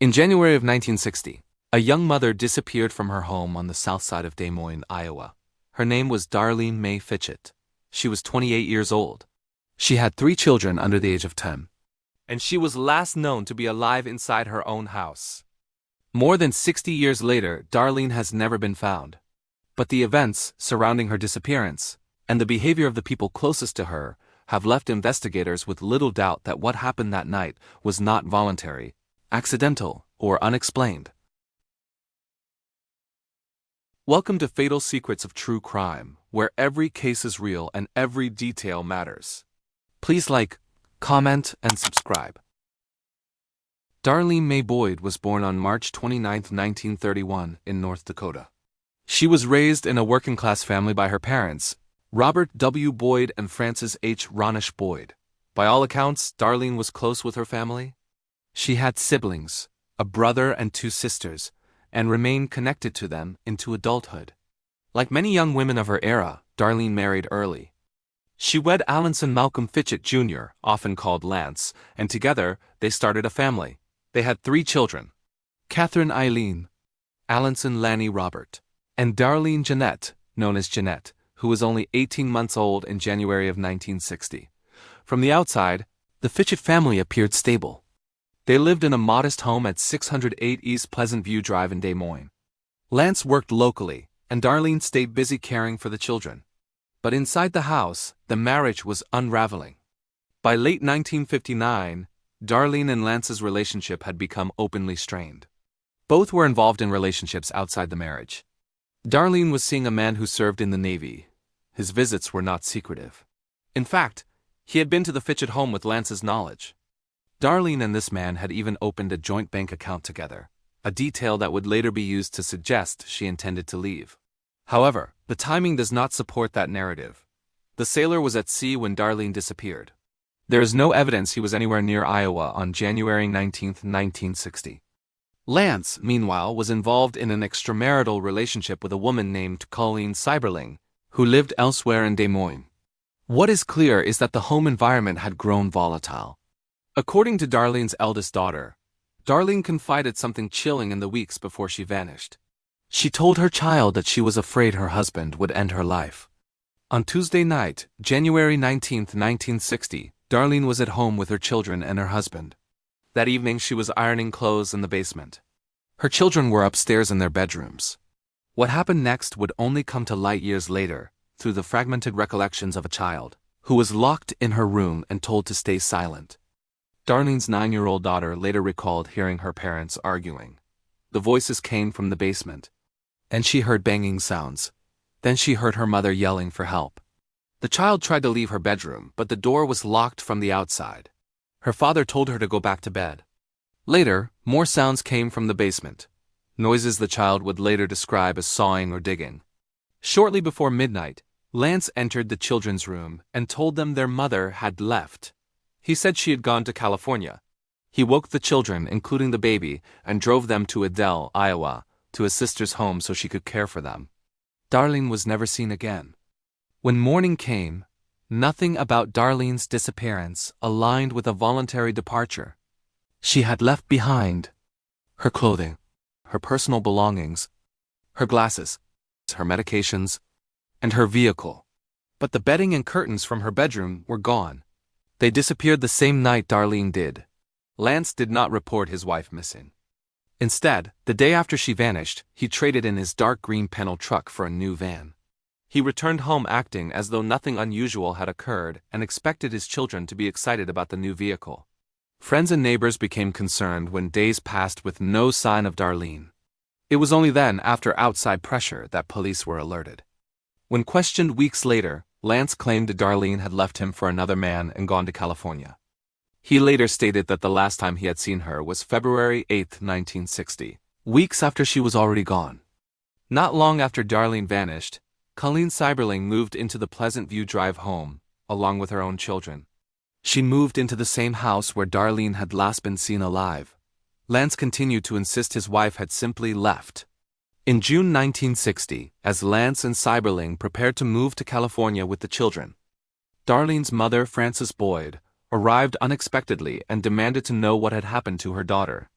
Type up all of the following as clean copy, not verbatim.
In January of 1960, a young mother disappeared from her home on the south side of Des Moines, Iowa. Her name was Darleen May Fitchett. She was 28 years old. She had 3 children under the age of 10. And she was last known to be alive inside her own house. More than 60 years later, Darleen has never been found. But the events surrounding her disappearance, and the behavior of the people closest to her, have left investigators with little doubt that what happened that night was not voluntary, accidental, or unexplained. Welcome to Fatal Secrets of True Crime, where every case is real and every detail matters. Please like, comment, and subscribe. Darleen May Boyd was born on March 29, 1931, in North Dakota. She was raised in a working-class family by her parents, Robert W. Boyd and Frances H. Ronish Boyd. By all accounts, Darleen was close with her family. She had siblings, a brother and 2 sisters, and remained connected to them into adulthood. Like many young women of her era, Darleen married early. She wed Alanson Malcolm Fitchett Jr., often called Lance, and together they started a family. They had 3 children: Catherine Eileen, Alanson Lanny Robert, and Darleen Jeanette, known as Jeanette, who was only 18 months old in January of 1960. From the outside, the Fitchett family appeared stable. They lived in a modest home at 608 East Pleasant View Drive in Des Moines. Lance worked locally, and Darleen stayed busy caring for the children. But inside the house, the marriage was unraveling. By late 1959, Darleen and Lance's relationship had become openly strained. Both were involved in relationships outside the marriage. Darleen was seeing a man who served in the Navy. His visits were not secretive. In fact, he had been to the Fitchett home with Lance's knowledge. Darleen and this man had even opened a joint bank account together, a detail that would later be used to suggest she intended to leave. However, the timing does not support that narrative. The sailor was at sea when Darleen disappeared. There is no evidence he was anywhere near Iowa on January 19, 1960. Lance, meanwhile, was involved in an extramarital relationship with a woman named Colleen Seiberling, who lived elsewhere in Des Moines. What is clear is that the home environment had grown volatile. According to Darleen's eldest daughter, Darleen confided something chilling in the weeks before she vanished. She told her child that she was afraid her husband would end her life. On Tuesday night, January 19, 1960, Darleen was at home with her children and her husband. That evening she was ironing clothes in the basement. Her children were upstairs in their bedrooms. What happened next would only come to light years later, through the fragmented recollections of a child, who was locked in her room and told to stay silent. Darleen's 9-year-old daughter later recalled hearing her parents arguing. The voices came from the basement, and she heard banging sounds. Then she heard her mother yelling for help. The child tried to leave her bedroom, but the door was locked from the outside. Her father told her to go back to bed. Later, more sounds came from the basement, noises the child would later describe as sawing or digging. Shortly before midnight, Lance entered the children's room and told them their mother had left. He said she had gone to California. He woke the children, including the baby, and drove them to Adel, Iowa, to his sister's home so she could care for them. Darleen was never seen again. When morning came, nothing about Darleen's disappearance aligned with a voluntary departure. She had left behind her clothing, her personal belongings, her glasses, her medications, and her vehicle. But the bedding and curtains from her bedroom were gone. They disappeared the same night Darleen did. Lance did not report his wife missing. Instead, the day after she vanished, he traded in his dark green panel truck for a new van. He returned home acting as though nothing unusual had occurred and expected his children to be excited about the new vehicle. Friends and neighbors became concerned when days passed with no sign of Darleen. It was only then, after outside pressure, that police were alerted. When questioned weeks later, Lance claimed that Darleen had left him for another man and gone to California. He later stated that the last time he had seen her was February 8, 1960, weeks after she was already gone. Not long after Darleen vanished, Colleen Seiberling moved into the Pleasant View Drive home, along with her own children. She moved into the same house where Darleen had last been seen alive. Lance continued to insist his wife had simply left. In June 1960, as Lance and Seiberling prepared to move to California with the children, Darleen's mother, Frances Boyd, arrived unexpectedly and demanded to know what had happened to her daughter.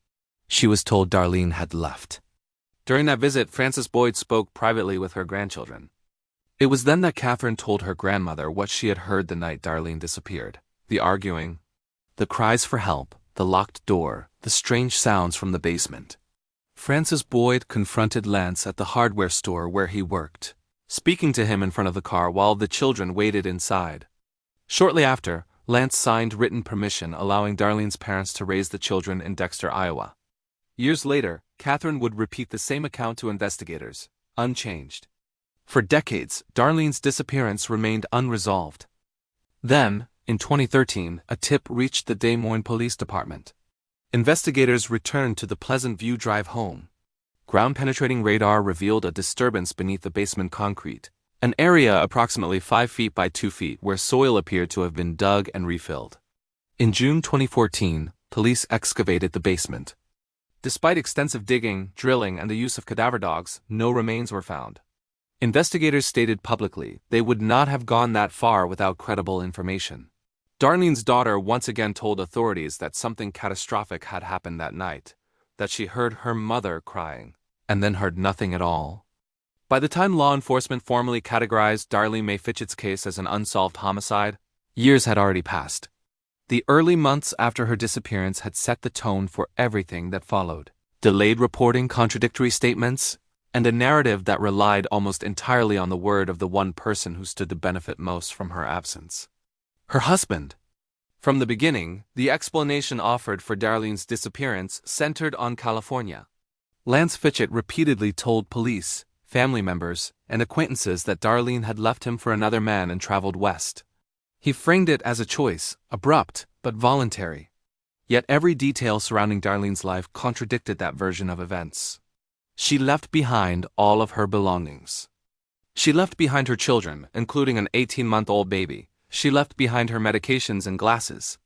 She was told Darleen had left. During that visit, Frances Boyd spoke privately with her grandchildren. It was then that Catherine told her grandmother what she had heard the night Darleen disappeared. The arguing, the cries for help, the locked door, the strange sounds from the basement. Frances Boyd confronted Lance at the hardware store where he worked, speaking to him in front of the car while the children waited inside. Shortly after, Lance signed written permission allowing Darleen's parents to raise the children in Dexter, Iowa. Years later, Catherine would repeat the same account to investigators, unchanged. For decades, Darleen's disappearance remained unresolved. Then, in 2013, a tip reached the Des Moines Police Department. Investigators returned to the Pleasant View Drive home. Ground-penetrating radar revealed a disturbance beneath the basement concrete, an area approximately 5 feet by 2 feet where soil appeared to have been dug and refilled. In June 2014, police excavated the basement. Despite extensive digging, drilling, and the use of cadaver dogs, no remains were found. Investigators stated publicly they would not have gone that far without credible information. Darleen's daughter once again told authorities that something catastrophic had happened that night, that she heard her mother crying, and then heard nothing at all. By the time law enforcement formally categorized Darleen May Fitchett's case as an unsolved homicide, years had already passed. The early months after her disappearance had set the tone for everything that followed. Delayed reporting, contradictory statements, and a narrative that relied almost entirely on the word of the one person who stood to benefit most from her absence: her husband. From the beginning, the explanation offered for Darleen's disappearance centered on California. Lance Fitchett repeatedly told police, family members, and acquaintances that Darleen had left him for another man and traveled west. He framed it as a choice, abrupt but voluntary. Yet every detail surrounding Darleen's life contradicted that version of events. She left behind all of her belongings. She left behind her children, including an 18-month-old baby. She left behind her medications and glasses.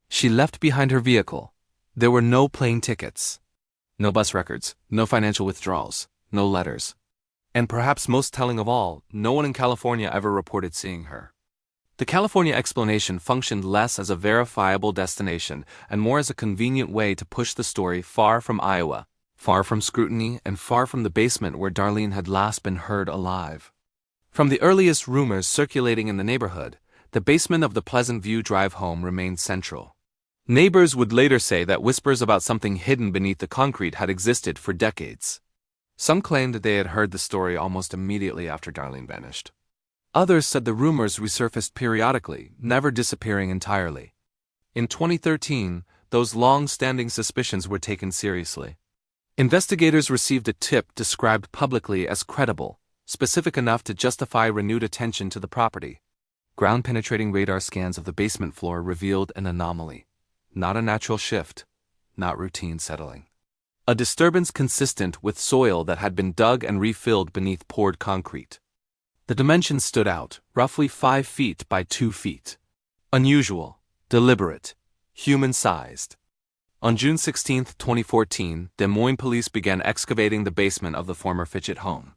She left behind her vehicle. There were no plane tickets, no bus records, no financial withdrawals, no letters. And perhaps most telling of all, no one in California ever reported seeing her. The California explanation functioned less as a verifiable destination and more as a convenient way to push the story far from Iowa, far from scrutiny, and far from the basement where Darleen had last been heard alive. From the earliest rumors circulating in the neighborhood, the basement of the Pleasant View Drive home remained central. Neighbors would later say that whispers about something hidden beneath the concrete had existed for decades. Some claimed that they had heard the story almost immediately after Darleen vanished. Others said the rumors resurfaced periodically, never disappearing entirely. In 2013, those long-standing suspicions were taken seriously. Investigators received a tip described publicly as credible, specific enough to justify renewed attention to the property. Ground-penetrating radar scans of the basement floor revealed an anomaly. Not a natural shift, not routine settling. A disturbance consistent with soil that had been dug and refilled beneath poured concrete. The dimensions stood out, roughly 5 feet by 2 feet. Unusual, deliberate, human-sized. On June 16, 2014, Des Moines police began excavating the basement of the former Fitchett home.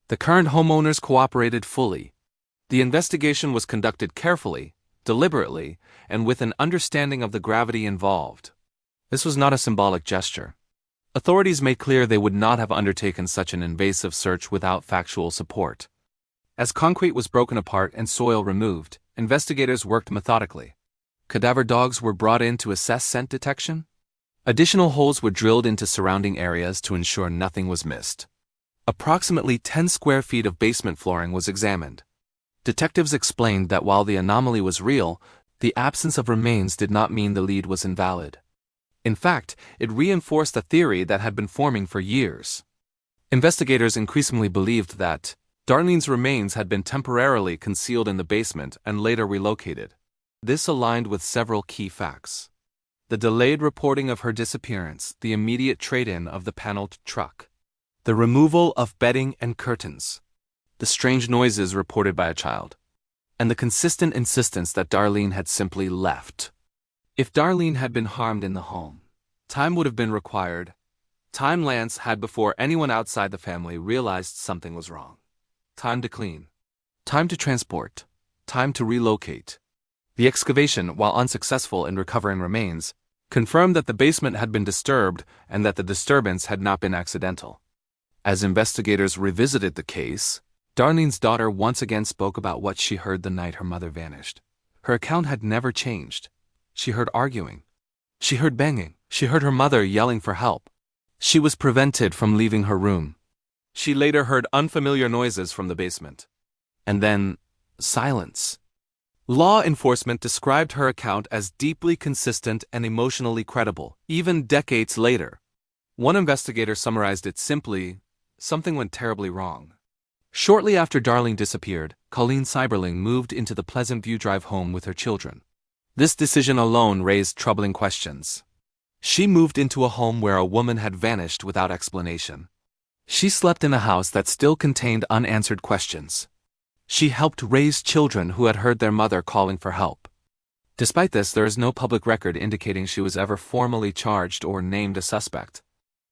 The current homeowners cooperated fully. The investigation was conducted carefully, deliberately, and with an understanding of the gravity involved. This was not a symbolic gesture. Authorities made clear they would not have undertaken such an invasive search without factual support. As concrete was broken apart and soil removed, investigators worked methodically. Cadaver dogs were brought in to assess scent detection. Additional holes were drilled into surrounding areas to ensure nothing was missed. Approximately 10 square feet of basement flooring was examined. Detectives explained that while the anomaly was real, the absence of remains did not mean the lead was invalid. In fact, it reinforced a theory that had been forming for years. Investigators increasingly believed that Darleen's remains had been temporarily concealed in the basement and later relocated. This aligned with several key facts: the delayed reporting of her disappearance, the immediate trade-in of the paneled truck, the removal of bedding and curtains, the strange noises reported by a child, and the consistent insistence that Darleen had simply left. If Darleen had been harmed in the home, time would have been required. Time Lance had before anyone outside the family realized something was wrong. Time to clean. Time to transport. Time to relocate. The excavation, while unsuccessful in recovering remains, confirmed that the basement had been disturbed and that the disturbance had not been accidental. As investigators revisited the case, Darleen's daughter once again spoke about what she heard the night her mother vanished. Her account had never changed. She heard arguing. She heard banging. She heard her mother yelling for help. She was prevented from leaving her room. She later heard unfamiliar noises from the basement. And then, silence. Law enforcement described her account as deeply consistent and emotionally credible, even decades later. One investigator summarized it simply, "Something went terribly wrong." Shortly after Darleen disappeared, Colleen Seiberling moved into the Pleasant View Drive home with her children. This decision alone raised troubling questions. She moved into a home where a woman had vanished without explanation. She slept in a house that still contained unanswered questions. She helped raise children who had heard their mother calling for help. Despite this, there is no public record indicating she was ever formally charged or named a suspect.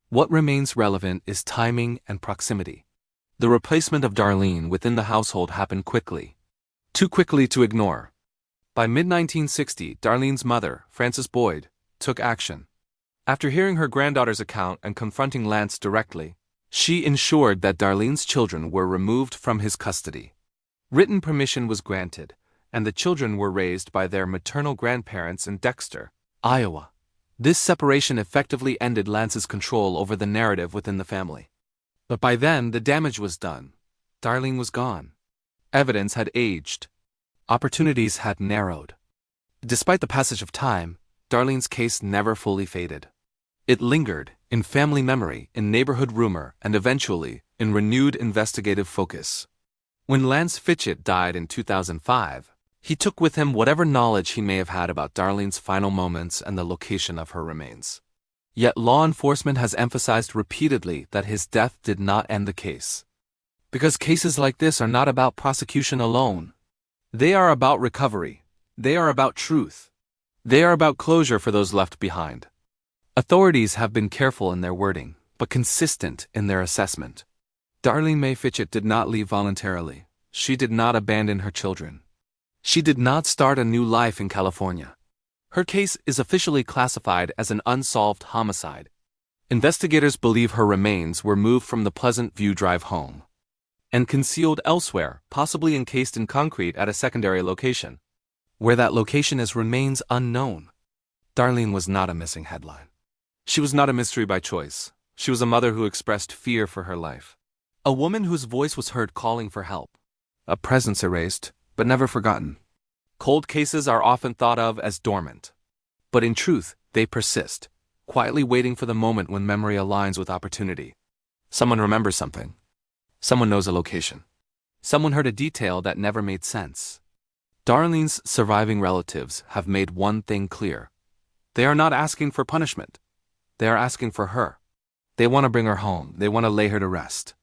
What remains relevant is timing and proximity. The replacement of Darleen within the household happened quickly. Too quickly to ignore. By mid-1960, Darleen's mother, Frances Boyd, took action. After hearing her granddaughter's account and confronting Lance directly, she ensured that Darleen's children were removed from his custody. Written permission was granted, and the children were raised by their maternal grandparents in Dexter, Iowa. This separation effectively ended Lance's control over the narrative within the family. But by then, the damage was done. Darleen was gone. Evidence had aged. Opportunities had narrowed. Despite the passage of time, Darleen's case never fully faded. It lingered in family memory, in neighborhood rumor, and eventually in renewed investigative focus. When Lance Fitchett died in 2005, he took with him whatever knowledge he may have had about Darleen's final moments and the location of her remains. Yet law enforcement has emphasized repeatedly that his death did not end the case. Because cases like this are not about prosecution alone. They are about recovery. They are about truth. They are about closure for those left behind. Authorities have been careful in their wording, but consistent in their assessment. Darleen May Fitchett did not leave voluntarily. She did not abandon her children. She did not start a new life in California. Her case is officially classified as an unsolved homicide. Investigators believe her remains were moved from the Pleasant View Drive home and concealed elsewhere, possibly encased in concrete at a secondary location. Where that location is remains unknown. Darleen was not a missing headline. She was not a mystery by choice. She was a mother who expressed fear for her life. A woman whose voice was heard calling for help. A presence erased, but never forgotten. Cold cases are often thought of as dormant. But in truth, they persist, quietly waiting for the moment when memory aligns with opportunity. Someone remembers something. Someone knows a location. Someone heard a detail that never made sense. Darleen's surviving relatives have made one thing clear. They are not asking for punishment. They are asking for her. They want to bring her home. They want to lay her to rest.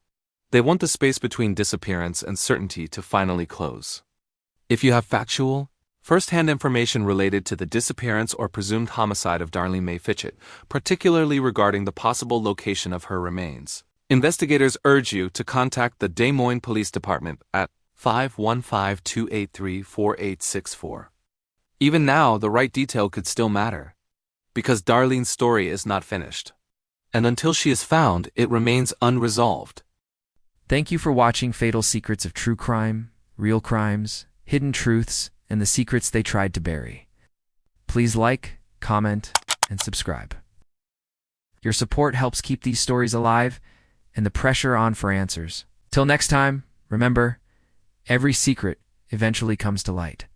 They want the space between disappearance and certainty to finally close. If you have factual, first-hand information related to the disappearance or presumed homicide of Darleen May Fitchett, particularly regarding the possible location of her remains, investigators urge you to contact the Des Moines Police Department at 515-283-4864. Even now, the right detail could still matter, because Darleen's story is not finished. And until she is found, it remains unresolved. Thank you for watching Fatal Secrets of True Crime, Real Crimes, Hidden Truths, and the Secrets They Tried to Bury. Please like, comment, and subscribe. Your support helps keep these stories alive and the pressure on for answers. Till next time, remember, every secret eventually comes to light.